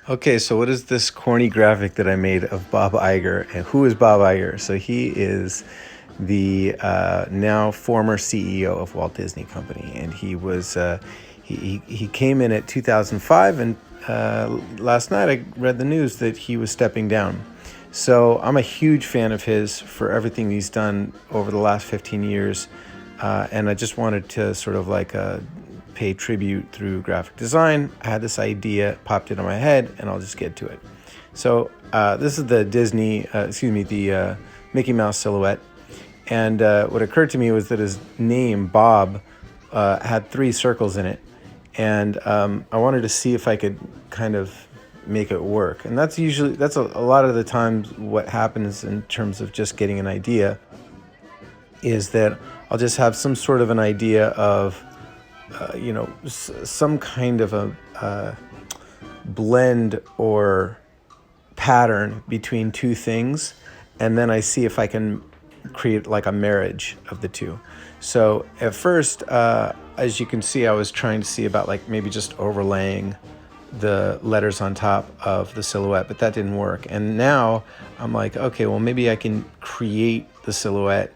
Okay, so what is this corny graphic that I made of Bob Iger? And who is Bob Iger? So he is the now former CEO of Walt Disney Company, and he came in at 2005, and last night I read the news that he was stepping down. So I'm a huge fan of his for everything he's done over the last 15 years, and I just wanted to sort of like pay tribute through graphic design. I had this idea popped into my head, and I'll just get to it. So this is the the Mickey Mouse silhouette. And what occurred to me was that his name, Bob, had three circles in it. And I wanted to see if I could kind of make it work. And that's a lot of the times what happens in terms of just getting an idea is that I'll just have some sort of an idea of, some kind of a blend or pattern between two things. And then I see if I can create like a marriage of the two. So at first, as you can see, I was trying to see about like maybe just overlaying the letters on top of the silhouette, but that didn't work. And now I'm like, okay, well, maybe I can create the silhouette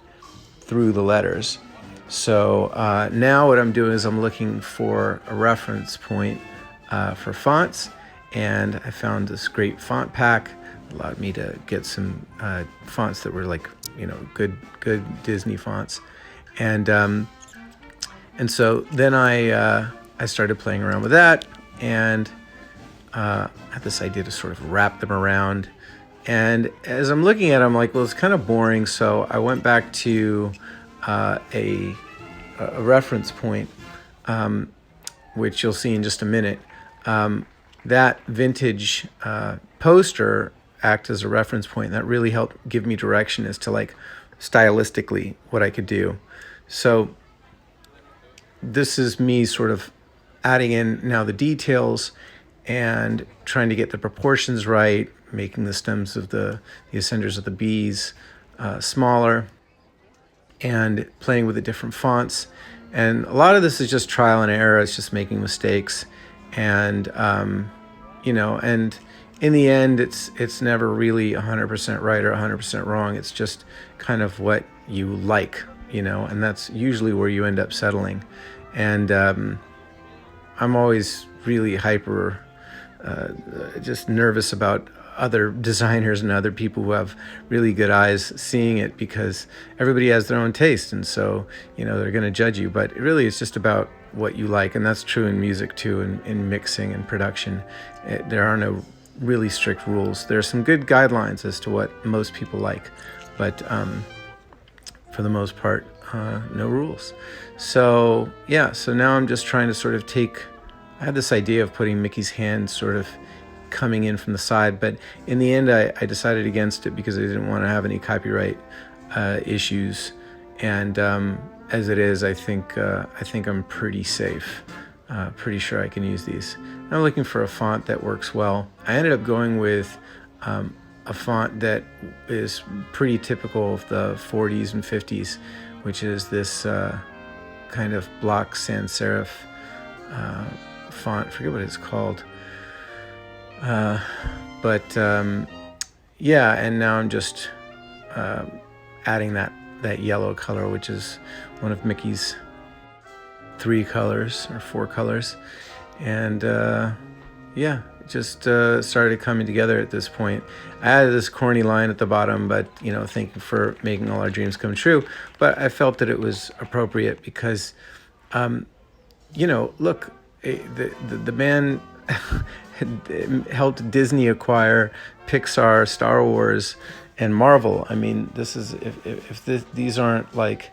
through the letters. So now what I'm doing is I'm looking for a reference point for fonts, and I found this great font pack. Allowed me to get some fonts that were like, good Disney fonts, and so then I started playing around with that, and I had this idea to sort of wrap them around. And as I'm looking at it, I'm like, well, it's kind of boring. So I went back to a reference point, which you'll see in just a minute. That vintage poster act as a reference point, and that really helped give me direction as to like stylistically what I could do. So this is me sort of adding in now the details and trying to get the proportions right, making the stems of the ascenders of the B's smaller, and playing with the different fonts. And a lot of this is just trial and error. It's just making mistakes, and and in the end, it's never really 100% right or 100% wrong. It's just kind of what you like, and that's usually where you end up settling. And I'm always really hyper, just nervous about other designers and other people who have really good eyes seeing it, because everybody has their own taste, and so they're going to judge you. But really, it's just about what you like, and that's true in music too, and in mixing and production. There are no really strict rules. There are some good guidelines as to what most people like, but for the most part, no rules. So yeah, so now I'm just trying to sort of I had this idea of putting Mickey's hand sort of coming in from the side, but in the end I decided against it because I didn't want to have any copyright issues, and as it is, I think I'm pretty safe. Pretty sure I can use these. I'm looking for a font that works well. I ended up going with a font that is pretty typical of the 40s and 50s, which is this kind of block sans serif font. I forget what it's called. But yeah, and now I'm just adding that yellow color, which is one of Mickey's 3 colors or 4 colors, and yeah, it just started coming together at this point. I added this corny line at the bottom, but thank you for making all our dreams come true. But I felt that it was appropriate because, look, the man helped Disney acquire Pixar, Star Wars, and Marvel. I mean, this is if these aren't like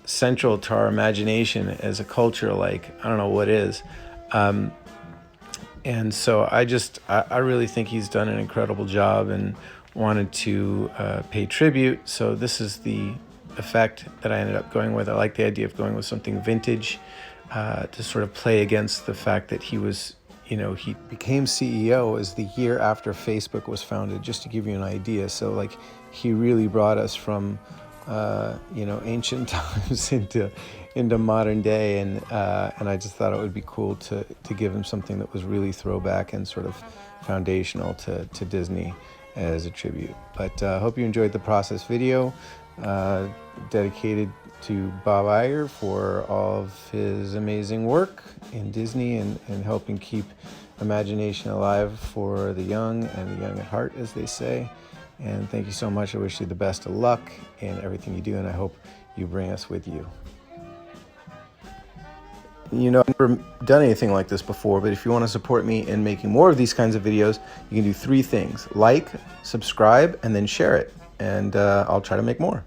central to our imagination as a culture, like I don't know what is. And so I really think he's done an incredible job and wanted to pay tribute. So this is the effect that I ended up going with. I like the idea of going with something vintage to sort of play against the fact that he was, he became CEO as the year after Facebook was founded, just to give you an idea. So like he really brought us from ancient times into modern day, and I just thought it would be cool to give him something that was really throwback and sort of foundational to Disney as a tribute. But I hope you enjoyed the process video, dedicated to Bob Iger for all of his amazing work in Disney and helping keep imagination alive for the young and the young at heart, as they say. And thank you so much. I wish you the best of luck in everything you do, and I hope you bring us with you. I've never done anything like this before, but if you want to support me in making more of these kinds of videos, you can do 3 things: like, subscribe, and then share it. And I'll try to make more.